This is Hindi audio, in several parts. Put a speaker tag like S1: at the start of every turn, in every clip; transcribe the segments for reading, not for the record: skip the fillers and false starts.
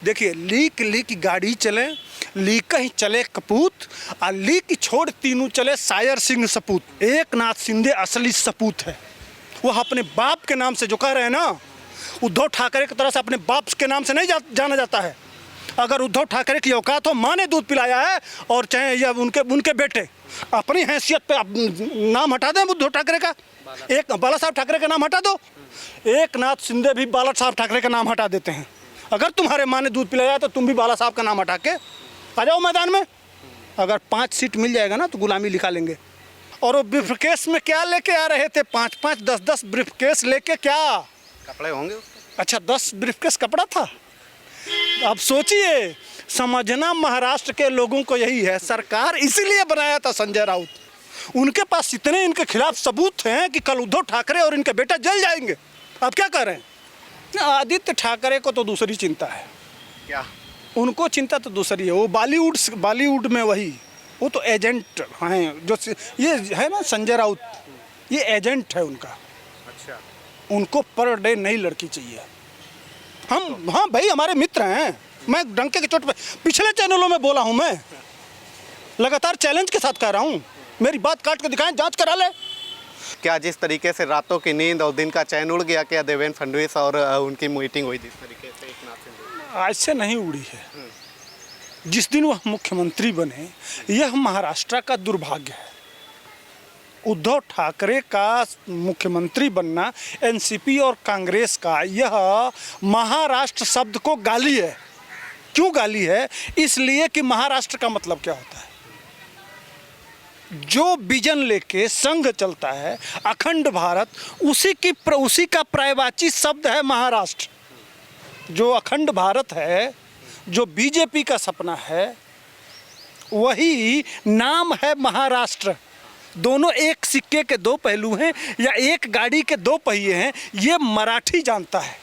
S1: देखिए, लीक लीक गाड़ी चले, लीक ही चले कपूत, और लीक छोड़ तीनों चले शायर सिंह सपूत। एकनाथ शिंदे असली सपूत है। वह अपने बाप के नाम से जो कह रहे हैं ना, उद्धव ठाकरे की तरह से अपने बाप के नाम से नहीं जाना जाता है। अगर उद्धव ठाकरे की औकात हो, माँ ने दूध पिलाया है, और चाहे या उनके बेटे अपनी हैसियत पे नाम हटा दें उद्धव ठाकरे का, एक बाला साहब ठाकरे का नाम हटा दो, एकनाथ शिंदे भी बाला साहब ठाकरे का नाम हटा देते हैं। अगर तुम्हारे माँ ने दूध पिलाया तो तुम भी बाला साहब का नाम हटा के आ जाओ मैदान में। अगर 5 सीट मिल जाएगा ना तो गुलामी लिखा लेंगे। और वो ब्रीफकेस में क्या लेके आ रहे थे? 5-5, 10-10 ब्रीफकेस लेके। क्या
S2: कपड़े होंगे उसके?
S1: अच्छा, 10 ब्रीफकेस कपड़ा था। अब सोचिए, समझना महाराष्ट्र के लोगों को यही है। सरकार इसीलिए बनाया था संजय राउत। उनके पास इतने इनके खिलाफ सबूत हैं कि कल उद्धव ठाकरे और इनके बेटा जल जाएंगे। अब क्या कर रहे हैं? आदित्य ठाकरे को तो दूसरी चिंता है।
S2: क्या?
S1: उनको चिंता तो दूसरी है। वो बॉलीवुड में वही, वो तो एजेंट हैं। जो ये है ना संजय राउत, ये एजेंट है उनका।
S2: अच्छा,
S1: उनको पर डे नई लड़की चाहिए। हम हाँ भाई, हमारे मित्र हैं। मैं डंके के चोट पे पिछले चैनलों में बोला हूँ। मैं लगातार चैलेंज के साथ कह रहा हूँ, मेरी बात काट के दिखाएं, जांच करा ले।
S2: क्या जिस तरीके से रातों की नींद और दिन का चैन उड़ गया, क्या देवेंद्र फडणवीस और उनकी मीटिंग हुई जिस तरीके से एकनाथ शिंदे?
S1: आज से नहीं उड़ी है। जिस दिन वह मुख्यमंत्री बने, यह महाराष्ट्र का दुर्भाग्य है। उद्धव ठाकरे का मुख्यमंत्री बनना एनसीपी और कांग्रेस का, यह महाराष्ट्र शब्द को गाली है। क्यों गाली है? इसलिए कि महाराष्ट्र का मतलब क्या होता है। जो विजन लेके संघ चलता है, अखंड भारत, उसी का पर्यायवाची शब्द है महाराष्ट्र। जो अखंड भारत है, जो बीजेपी का सपना है, वही नाम है महाराष्ट्र। दोनों एक सिक्के के दो पहलू हैं, या एक गाड़ी के दो पहिए हैं। ये मराठी जानता है,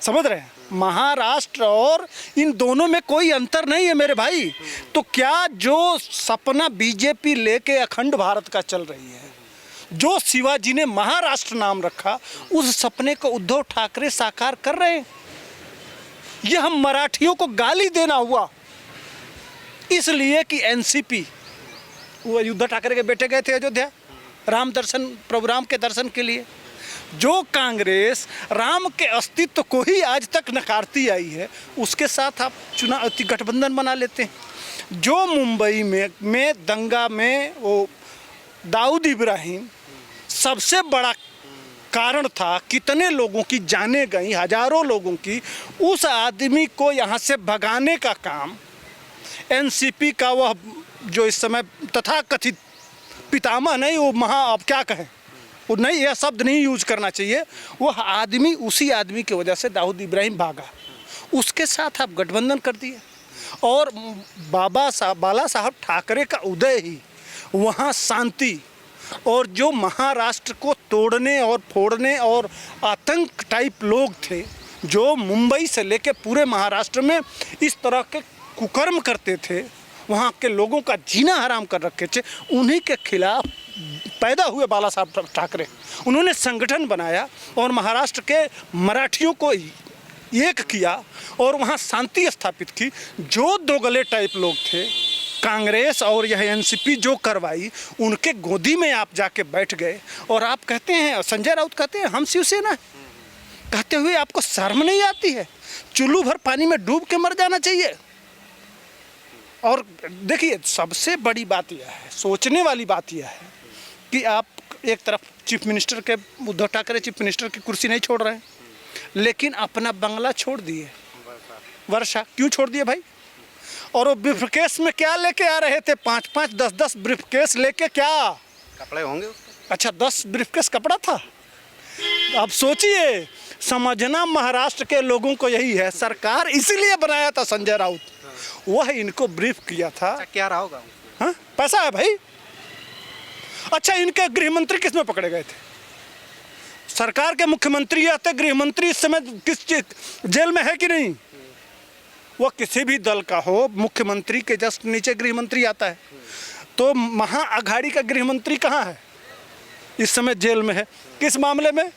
S1: समझ रहे हैं? महाराष्ट्र और इन दोनों में कोई अंतर नहीं है मेरे भाई। तो क्या जो सपना बीजेपी लेके अखंड भारत का चल रही है, जो शिवाजी ने महाराष्ट्र नाम रखा, उस सपने को उद्धव ठाकरे साकार कर रहे हैं। ये हम मराठियों को गाली देना हुआ, इसलिए कि एनसीपी, वो उद्धव ठाकरे के बेटे गए थे अयोध्या राम दर्शन, प्रभु राम के दर्शन के लिए। जो कांग्रेस राम के अस्तित्व को ही आज तक नकारती आई है, उसके साथ आप गठबंधन बना लेते हैं। जो मुंबई में दंगा में वो दाऊद इब्राहिम सबसे बड़ा कारण था, कितने लोगों की जानें गई, हजारों लोगों की, उस आदमी को यहाँ से भगाने का काम एनसीपी का वह जो इस समय तथाकथित पितामह नहीं, वो अब क्या कहें, वो नहीं, यह शब्द नहीं यूज करना चाहिए। वह आदमी, उसी आदमी की वजह से दाऊद इब्राहिम भागा। उसके साथ आप गठबंधन कर दिए, और बाला साहब ठाकरे का उदय ही वहाँ शांति, और जो महाराष्ट्र को तोड़ने और फोड़ने और आतंक टाइप लोग थे, जो मुंबई से लेके पूरे महाराष्ट्र में इस तरह के कुकर्म करते थे, वहाँ के लोगों का जीना हराम कर रखे थे, उन्हीं के खिलाफ पैदा हुए बाला साहब ठाकरे। उन्होंने संगठन बनाया और महाराष्ट्र के मराठियों को एक किया और वहाँ शांति स्थापित की। जो दोगले टाइप लोग थे, कांग्रेस और यह एनसीपी जो करवाई, उनके गोदी में आप जाके बैठ गए। और आप कहते हैं, संजय राउत कहते हैं हम शिवसेना, कहते हुए आपको शर्म नहीं आती है? चुल्लू भर पानी में डूब के मर जाना चाहिए। और देखिए, सबसे बड़ी बात यह है, सोचने वाली बात यह है कि आप एक तरफ चीफ मिनिस्टर के, उद्धव ठाकरे चीफ मिनिस्टर की कुर्सी नहीं छोड़ रहे हैं, लेकिन अपना बंगला छोड़ दिए। वर्षा क्यों छोड़ दिए भाई? और वो ब्रीफकेस में क्या लेके आ रहे थे? 5-5, 10-10 ब्रीफकेस लेके। क्या
S2: कपड़े होंगे उसके? अच्छा,
S1: 10 ब्रीफकेस कपड़ा था। अब सोचिए, समझना महाराष्ट्र के लोगों को यही है। सरकार इसीलिए बनाया था संजय राउत। वह इनको ब्रीफ किया था।
S2: अच्छा, क्या रहा होगा?
S1: हाँ, पैसा है भाई। अच्छा, इनके गृह मंत्री किस में पकड़े गए थे? सरकार के मुख्यमंत्री आते, गृह मंत्री इस समय किस जेल में है कि नहीं? वह किसी भी दल का हो, मुख्यमंत्री के जस्ट नीचे गृह मंत्री आता है। तो महाअघाड़ी का गृह मंत्री कहाँ है? इस समय जेल में है। किस मामले में?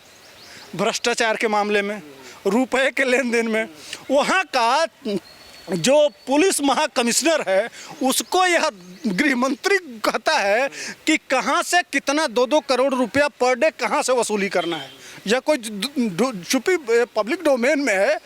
S1: भ्रष्टाचार के मामले में। रुपए के लेन देन में। वहाँ का जो पुलिस महाकमिश्नर है उसको यह गृह मंत्री कहता है कि कहाँ से कितना 2-2 करोड़ रुपया पर डे कहाँ से वसूली करना है। यह कोई छुपी पब्लिक डोमेन में है,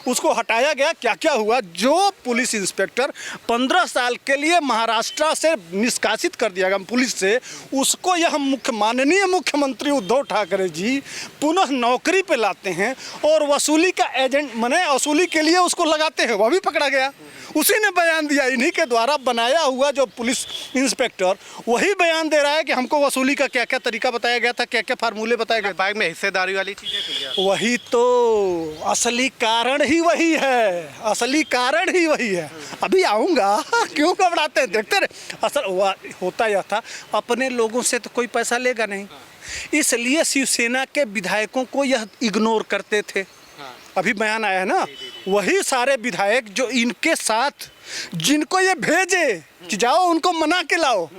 S1: उसको हटाया गया। क्या क्या हुआ, जो पुलिस इंस्पेक्टर 15 साल के लिए महाराष्ट्र से निष्कासित कर दिया गया पुलिस से, उसको यह माननीय मुख्यमंत्री उद्धव ठाकरे जी पुनः नौकरी पे लाते हैं और वसूली का एजेंट माने वसूली के लिए उसको लगाते हैं। वह भी पकड़ा गया, उसी ने बयान दिया। इन्हीं के द्वारा बनाया हुआ जो पुलिस इंस्पेक्टर वही बयान दे रहा है कि हमको वसूली का क्या क्या तरीका बताया गया था, क्या क्या फार्मूले बताए गए।
S2: बैग में हिस्सेदारी वाली चीज़ें थी।
S1: वही तो असली कारण ही वही है, असली कारण ही वही है। अभी आऊँगा, क्यों घबराते हैं, देखते रहे। असल होता यह था, अपने लोगों से तो कोई पैसा लेगा नहीं, इसलिए शिवसेना के विधायकों को यह इग्नोर करते थे। अभी बयान आया है ना, वही सारे विधायक जो इनके साथ जिनको ये भेजे कि जाओ उनको मना के लाओ,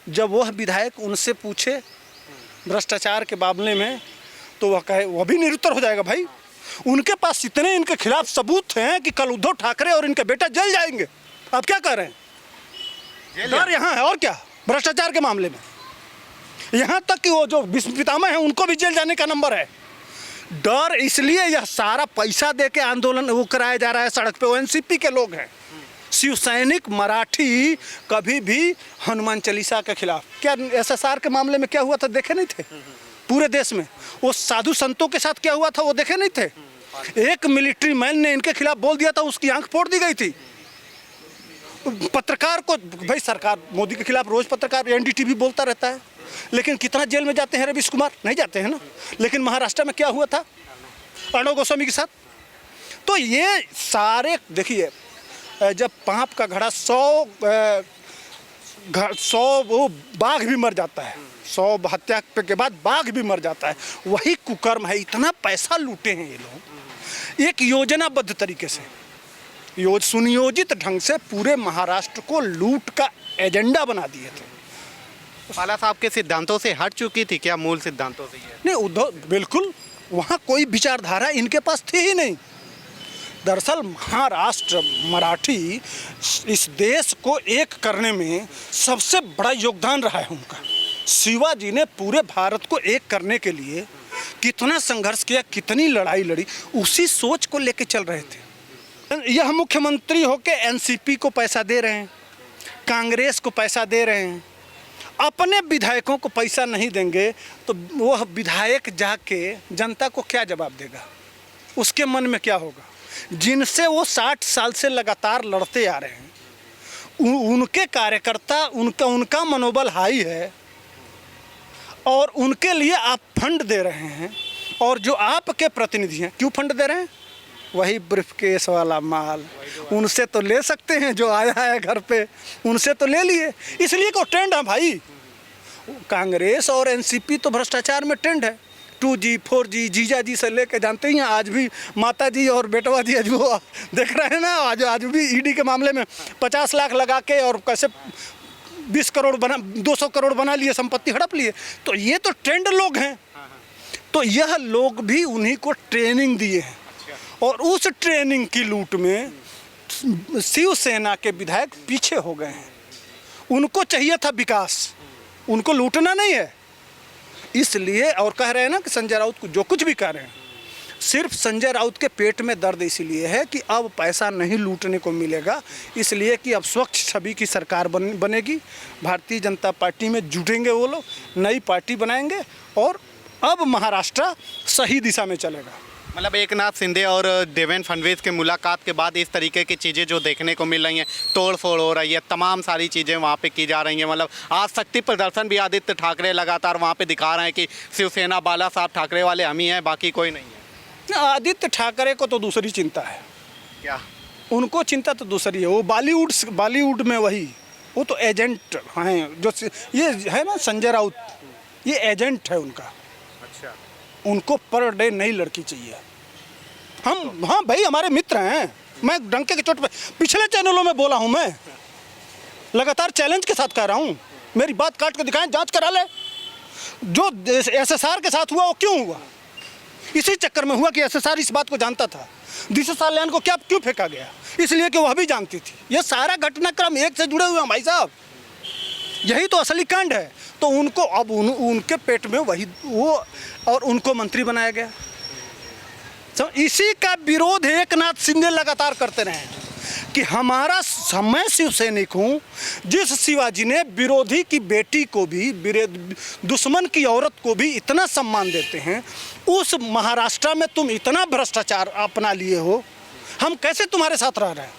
S1: जब वह विधायक उनसे पूछे भ्रष्टाचार के मामले में तो वह कहे, वह भी निरुत्तर हो जाएगा। भाई उनके पास इतने इनके खिलाफ सबूत हैं कि कल उद्धव ठाकरे और इनके बेटा जेल जाएंगे। आप क्या कर रहे हैं? डर यहाँ है और क्या, भ्रष्टाचार के मामले में। यहाँ तक कि वो जो भीष्म पितामह हैं उनको भी जेल जाने का नंबर है। डर इसलिए यह सारा पैसा दे के आंदोलन वो कराया जा रहा है सड़क पे। वो एनसीपी के लोग हैं, शिव सैनिक मराठी कभी भी हनुमान चालीसा के खिलाफ। क्या एसएसआर के मामले में क्या हुआ था देखे नहीं थे? पूरे देश में वो साधु संतों के साथ क्या हुआ था वो देखे नहीं थे? एक मिलिट्री मैन ने इनके खिलाफ बोल दिया था, उसकी आंख फोड़ दी गई थी। पत्रकार को, भाई सरकार मोदी के खिलाफ रोज पत्रकार एनडीटीवी बोलता रहता है, लेकिन कितना जेल में जाते हैं रवीश कुमार? नहीं जाते हैं ना। लेकिन महाराष्ट्र में क्या हुआ था अर्णव गोस्वामी के साथ? तो ये सारे देखिए, जब पाप का घड़ा 100 वो बाघ भी मर जाता है, 100 हत्या के बाद बाघ भी मर जाता है, वही कुकर्म है। इतना पैसा लूटे हैं ये लोग एक योजनाबद्ध तरीके से, सुनियोजित ढंग से पूरे महाराष्ट्र को लूट का एजेंडा बना दिए थे।
S2: बाला साहब के सिद्धांतों से हट चुकी थी क्या? मूल सिद्धांतों से
S1: नहीं, उद्धव बिल्कुल वहाँ कोई विचारधारा इनके पास थी ही नहीं। दरअसल महाराष्ट्र मराठी इस देश को एक करने में सबसे बड़ा योगदान रहा है उनका। शिवाजी ने पूरे भारत को एक करने के लिए कितना संघर्ष किया, कितनी लड़ाई लड़ी, उसी सोच को लेके चल रहे थे। यह मुख्यमंत्री होके एनसीपी को पैसा दे रहे हैं, कांग्रेस को पैसा दे रहे हैं, अपने विधायकों को पैसा नहीं देंगे तो वह विधायक जाके जनता को क्या जवाब देगा? उसके मन में क्या होगा? जिनसे वो 60 साल से लगातार लड़ते आ रहे हैं, उनके कार्यकर्ता, उनका मनोबल हाई है और उनके लिए आप फंड दे रहे हैं, और जो आपके प्रतिनिधि हैं क्यों फंड दे रहे हैं? वही ब्रीफकेस वाला माल, उनसे तो ले सकते हैं, जो आया है घर पे उनसे तो ले लिए। इसलिए को ट्रेंड है भाई, कांग्रेस और एनसीपी तो भ्रष्टाचार में ट्रेंड है। 2G 4G जीजा जी से लेके जानते ही हैं, आज भी माता जी और बेटवा जी आज वो देख रहे हैं ना, आज भी ईडी के मामले में 50 लाख लगा के और कैसे 20 करोड़ बना, 200 करोड़ बना लिए, संपत्ति हड़प लिए। तो ये तो ट्रेंड लोग हैं। तो यह लोग भी उन्हीं को ट्रेनिंग दिए हैं, और उस ट्रेनिंग की लूट में शिवसेना के विधायक पीछे हो गए हैं। उनको चाहिए था विकास, उनको लूटना नहीं है। इसलिए और कह रहे हैं ना कि संजय राउत को जो कुछ भी कह रहे हैं, सिर्फ संजय राउत के पेट में दर्द इसलिए है कि अब पैसा नहीं लूटने को मिलेगा, इसलिए कि अब स्वच्छ छवि की सरकार बनेगी, भारतीय जनता पार्टी में जुटेंगे वो लोग, नई पार्टी बनाएंगे और अब महाराष्ट्र सही दिशा में चलेगा।
S2: मतलब एकनाथ शिंदे और देवेंद्र फडणवीस के मुलाकात के बाद इस तरीके की चीज़ें जो देखने को मिल रही हैं, तोड़ फोड़ हो रही है, तमाम सारी चीज़ें वहाँ पे की जा रही हैं। मतलब आज शक्ति प्रदर्शन भी आदित्य ठाकरे लगातार वहाँ पे दिखा रहे हैं कि शिवसेना बाला साहब ठाकरे वाले हम ही हैं, बाकी कोई नहीं है।
S1: आदित्य ठाकरे को तो दूसरी चिंता है।
S2: क्या?
S1: उनको चिंता तो दूसरी है। वो बॉलीवुड में वही, वो तो एजेंट हैं। जो ये है ना संजय राउत, ये एजेंट है उनका।
S2: अच्छा,
S1: उनको पर डे नई लड़की चाहिए। हम हाँ भाई, हमारे मित्र हैं। मैं डंके के चोट पे पिछले चैनलों में बोला हूँ, मैं लगातार चैलेंज के साथ कह रहा हूँ, मेरी बात काट के दिखाएं, जांच करा ले। जो एसएसआर के साथ हुआ वो क्यों हुआ? इसी चक्कर में हुआ कि एसएसआर इस बात को जानता था। दिशा सल्यान को क्या क्यों फेंका गया? इसलिए कि वह भी जानती थी। ये सारा घटनाक्रम एक से जुड़े हुए हैं भाई साहब, यही तो असली कांड है। तो उनको अब उनके पेट में वही वो, और उनको मंत्री बनाया गया। तो इसी का विरोध एकनाथ शिंदे लगातार करते रहे कि हमारा मैं शिव सैनिक हूँ। जिस शिवाजी ने विरोधी की बेटी को भी, दुश्मन की औरत को भी इतना सम्मान देते हैं, उस महाराष्ट्र में तुम इतना भ्रष्टाचार अपना लिए हो, हम कैसे तुम्हारे साथ रह रहे हैं?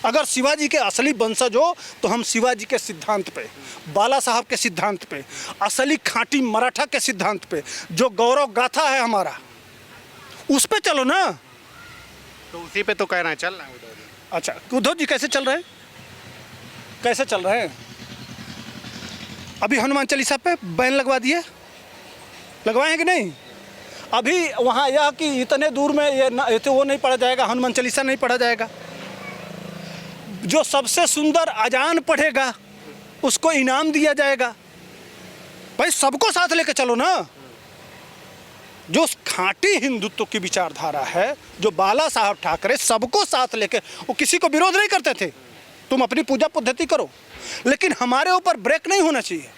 S1: अगर शिवाजी के असली वंशज हो तो हम शिवाजी के सिद्धांत पे, बाला साहब के सिद्धांत पे, असली खांटी मराठा के सिद्धांत पे, जो गौरव गाथा है हमारा, उस पे चलो ना।
S2: तो उसी पे तो कहना चल रहा है उद्धव जी।
S1: अच्छा, उद्धव जी कैसे चल रहे हैं? कैसे चल रहे हैं? अभी हनुमान चालीसा पे बैन लगवा दिए, लगवाए हैं कि नहीं? अभी वहाँ यह कि इतने दूर में ये तो वो नहीं पढ़ा जाएगा, हनुमान चालीसा नहीं पढ़ा जाएगा। जो सबसे सुंदर अजान पढ़ेगा उसको इनाम दिया जाएगा। भाई सबको साथ लेके चलो ना। जो खांटी हिंदुत्व की विचारधारा है, जो बाला साहब ठाकरे सबको साथ लेके, वो किसी को विरोध नहीं करते थे। तुम अपनी पूजा पद्धति करो, लेकिन हमारे ऊपर ब्रेक नहीं होना चाहिए,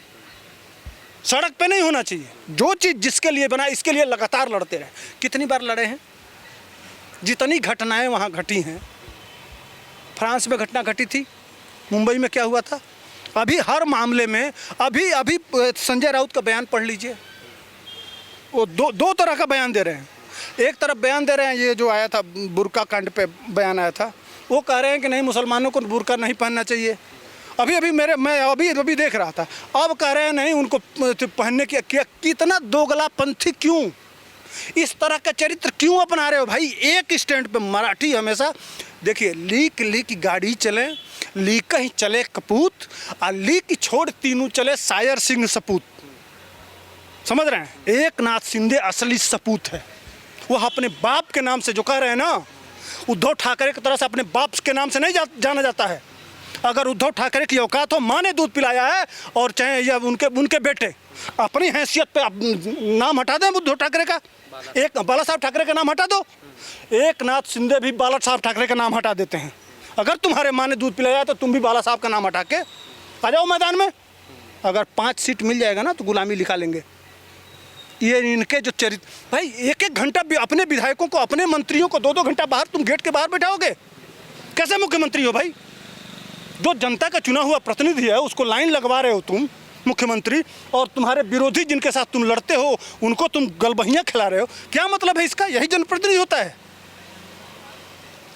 S1: सड़क पे नहीं होना चाहिए। जो चीज़ जिसके लिए बना, इसके लिए लगातार लड़ते रहे। कितनी बार लड़े हैं? जितनी घटनाएं वहाँ घटी हैं, फ्रांस में घटना घटी थी, मुंबई में क्या हुआ था, अभी हर मामले में अभी संजय राउत का बयान पढ़ लीजिए। वो दो तरह का बयान दे रहे हैं। एक तरफ बयान दे रहे हैं, ये जो आया था बुर्का कांड पे बयान आया था, वो कह रहे हैं कि नहीं मुसलमानों को बुर्का नहीं पहनना चाहिए। मैं अभी देख रहा था, अब कह रहे हैं नहीं उनको पहनने की। कितना दोगलापंथी, क्यों इस तरह का चरित्र क्यों अपना रहे हो भाई? एक स्टैंड पे मराठी हमेशा देखिए, लीक गाड़ी चले, लीक ही चले कपूत, और लीक छोड़ तीनों चले शायर सिंह सपूत। समझ रहे हैं? एकनाथ शिंदे असली सपूत है। वह अपने बाप के नाम से जो कह रहे हैं ना, उद्धव ठाकरे की तरह से अपने बाप के नाम से नहीं जाना जाता है। अगर उद्धव ठाकरे की औकात हो, माँ ने दूध पिलाया है, और चाहे या उनके बेटे, अपनी हैसियत पे नाम हटा दें उद्धव ठाकरे का, एक बाला साहब ठाकरे का नाम हटा दो, एकनाथ शिंदे भी बाला साहब ठाकरे का नाम हटा देते हैं। अगर तुम्हारे माँ ने दूध पिलाया तो तुम भी बाला साहब का नाम हटा के आ जाओ मैदान में। अगर 5 सीट मिल जाएगा ना तो गुलामी लिखा लेंगे। ये इनके जो चरित्र भाई, एक घंटा अपने विधायकों को, अपने मंत्रियों को 2 घंटा बाहर तुम गेट के बाहर बैठाओगे? कैसे मुख्यमंत्री हो भाई? जो जनता का चुना हुआ प्रतिनिधि है उसको लाइन लगवा रहे हो तुम मुख्यमंत्री, और तुम्हारे विरोधी जिनके साथ तुम लड़ते हो उनको तुम गलबहियाँ खिला रहे हो। क्या मतलब है इसका? यही जनप्रतिनिधि होता है?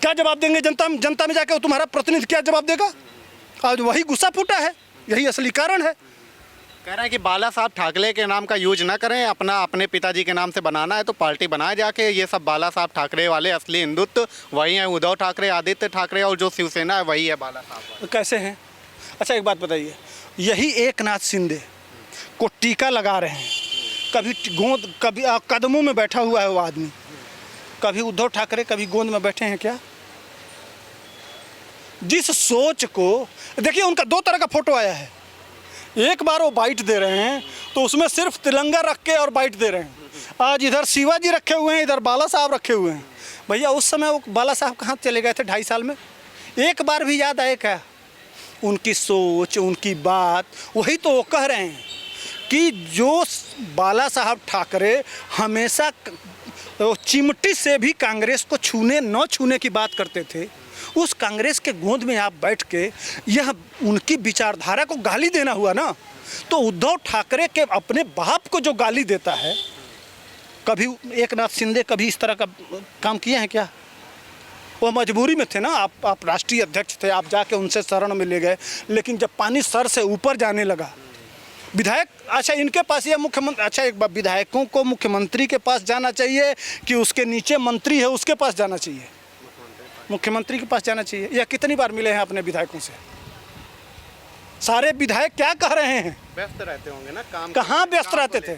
S1: क्या जवाब देंगे जनता में जाकर? तुम्हारा प्रतिनिधि क्या जवाब देगा? आज वही गुस्सा फूटा है, यही असली कारण है।
S2: कह रहे हैं कि बाला साहब ठाकरे के नाम का यूज ना करें, अपने पिताजी के नाम से बनाना है तो पार्टी बनाए जाके। ये सब बाला साहब ठाकरे वाले असली हिंदुत्व वही है, उद्धव ठाकरे, आदित्य ठाकरे, और जो शिवसेना है वही है बाला साहब।
S1: कैसे हैं? अच्छा एक बात बताइए, यही एकनाथ शिंदे को टीका लगा रहे हैं, कभी कदमों में बैठा हुआ है वो आदमी, कभी उद्धव ठाकरे कभी गोंद में बैठे हैं क्या? जिस सोच को देखिए, उनका 2 तरह का फोटो आया है। एक बार वो बाइट दे रहे हैं तो उसमें सिर्फ तिरंगा रख के और बाइट दे रहे हैं। आज इधर शिवाजी रखे हुए हैं, इधर बाला साहब रखे हुए हैं। भैया उस समय वो बाला साहब कहाँ चले गए थे 2.5 साल में? एक बार भी याद आए क्या? उनकी सोच, उनकी बात, वही तो वो कह रहे हैं कि जो बाला साहब ठाकरे हमेशा चिमटी से भी कांग्रेस को न छूने की बात करते थे, उस कांग्रेस के गोंद में आप बैठ के यह उनकी विचारधारा को गाली देना हुआ ना। तो उद्धव ठाकरे के अपने बाप को जो गाली देता है, कभी एकनाथ शिंदे कभी इस तरह का काम किए हैं क्या? वो मजबूरी में थे ना, आप राष्ट्रीय अध्यक्ष थे, आप जाके उनसे शरण में ले गए, लेकिन जब पानी सर से ऊपर जाने लगा, विधायक, अच्छा इनके पास ये मुख्यमंत्री, अच्छा एक बार विधायकों को मुख्यमंत्री के पास जाना चाहिए कि उसके नीचे मंत्री है उसके पास जाना चाहिए? मुख्यमंत्री के पास जाना चाहिए। यह कितनी बार मिले हैं अपने विधायकों से? सारे विधायक क्या कह रहे हैं?
S2: व्यस्त रहते होंगे ना, काम
S1: कहाँ व्यस्त रहते थे?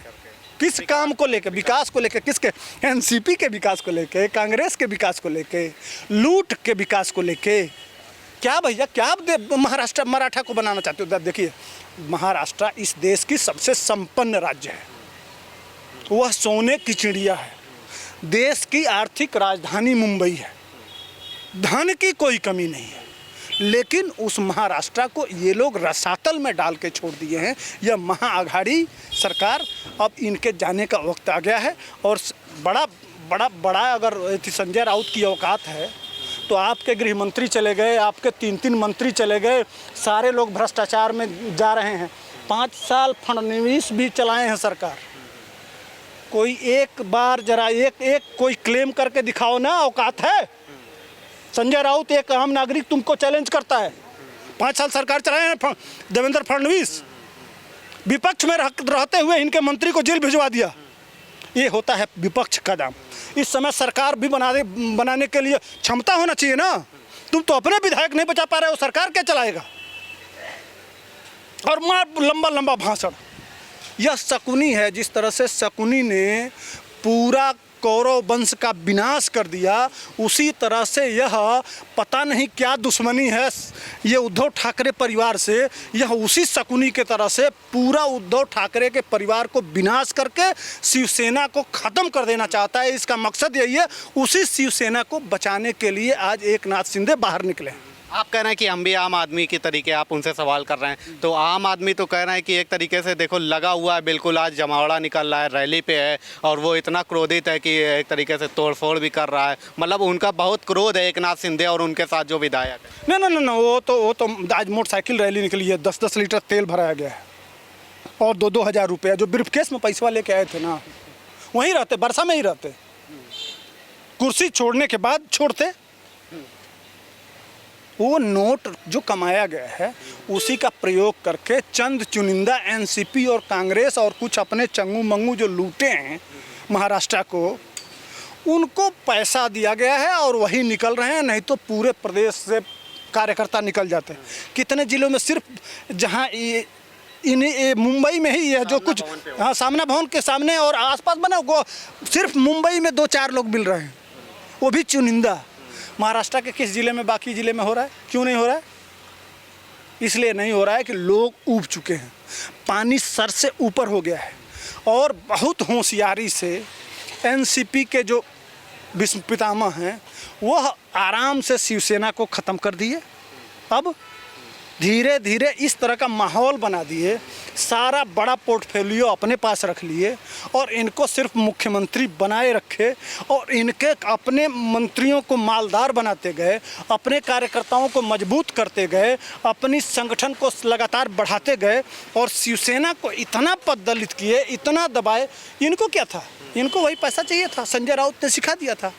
S1: किस काम को लेकर? विकास को लेकर? किसके? एनसीपी के विकास को लेकर, कांग्रेस के विकास को लेकर, लूट के विकास को लेकर? क्या भैया, क्या आप महाराष्ट्र मराठा को बनाना चाहते हो? देखिए, महाराष्ट्र इस देश की सबसे संपन्न राज्य है, वह सोने की चिड़िया है। देश की आर्थिक राजधानी मुंबई है, धन की कोई कमी नहीं है, लेकिन उस महाराष्ट्र को ये लोग रसातल में डाल के छोड़ दिए हैं। यह महाअघाड़ी सरकार, अब इनके जाने का वक्त आ गया है। और बड़ा बड़ा बड़ा अगर संजय राउत की औकात है तो आपके गृह मंत्री चले गए, आपके 3 मंत्री चले गए, सारे लोग भ्रष्टाचार में जा रहे हैं। 5 साल फडणवीस भी चलाए हैं सरकार। कोई एक बार जरा एक कोई क्लेम करके दिखाओ ना, औकात है। संजय राउत एक आम नागरिक तुमको चैलेंज करता है। 5 साल सरकार चलाए हैं देवेंद्र फडणवीस, विपक्ष में रहते हुए इनके मंत्री को जेल भिजवा दिया। ये होता है विपक्ष का दाम। इस समय सरकार भी बनाने के लिए क्षमता होना चाहिए ना। तुम तो अपने विधायक नहीं बचा पा रहे हो, सरकार क्या चलाएगा? और मार लंबा लंबा भाषण। यह शकुनी है, जिस तरह से शकुनी ने पूरा कौरव वंश का विनाश कर दिया, उसी तरह से यह पता नहीं क्या दुश्मनी है ये उद्धव ठाकरे परिवार से। यह उसी शकुनी के तरह से पूरा उद्धव ठाकरे के परिवार को विनाश करके शिवसेना को ख़त्म कर देना चाहता है। इसका मकसद यही है। उसी शिवसेना को बचाने के लिए आज एकनाथ शिंदे बाहर निकले।
S2: आप कह रहे हैं कि हम भी आम आदमी की तरीके, आप उनसे सवाल कर रहे हैं, तो आम आदमी तो कह रहे हैं कि एक तरीके से देखो लगा हुआ है, बिल्कुल आज जमावड़ा निकल रहा है, रैली पे है और वो इतना क्रोधित है कि एक तरीके से तोड़फोड़ भी कर रहा है। मतलब उनका बहुत क्रोध है एकनाथ शिंदे और उनके साथ जो विधायक है।
S1: नहीं, वो तो आज मोटरसाइकिल रैली निकली है, 10-10 लीटर तेल भराया गया है और 2-2 हज़ार रुपया जो ब्रीफकेस में पैसा लेके आए थे ना, वहीं रहते, बरसा में ही रहते। कुर्सी छोड़ने के बाद छोड़ते। वो नोट जो कमाया गया है उसी का प्रयोग करके चंद चुनिंदा एनसीपी और कांग्रेस और कुछ अपने चंगू मंगू जो लूटे हैं महाराष्ट्र को, उनको पैसा दिया गया है और वही निकल रहे हैं। नहीं तो पूरे प्रदेश से कार्यकर्ता निकल जाते हैं। कितने जिलों में सिर्फ जहां मुंबई में ही है जो कुछ, हाँ, सामना भवन के सामने और आसपास बना, वो सिर्फ मुंबई में 2-4 लोग मिल रहे हैं, वो भी चुनिंदा। महाराष्ट्र के किस ज़िले में, बाकी ज़िले में हो रहा है? क्यों नहीं हो रहा है? इसलिए नहीं हो रहा है कि लोग ऊब चुके हैं, पानी सर से ऊपर हो गया है। और बहुत होशियारी से एनसीपी के जो विश्व पितामह हैं वह आराम से शिवसेना को ख़त्म कर दिए। अब धीरे धीरे इस तरह का माहौल बना दिए, सारा बड़ा पोर्टफोलियो अपने पास रख लिए और इनको सिर्फ मुख्यमंत्री बनाए रखे और इनके अपने मंत्रियों को मालदार बनाते गए, अपने कार्यकर्ताओं को मजबूत करते गए, अपनी संगठन को लगातार बढ़ाते गए और शिवसेना को इतना पददलित किए, इतना दबाए। इनको क्या था? इनको वही पैसा चाहिए था, संजय राउत ने सिखा दिया था।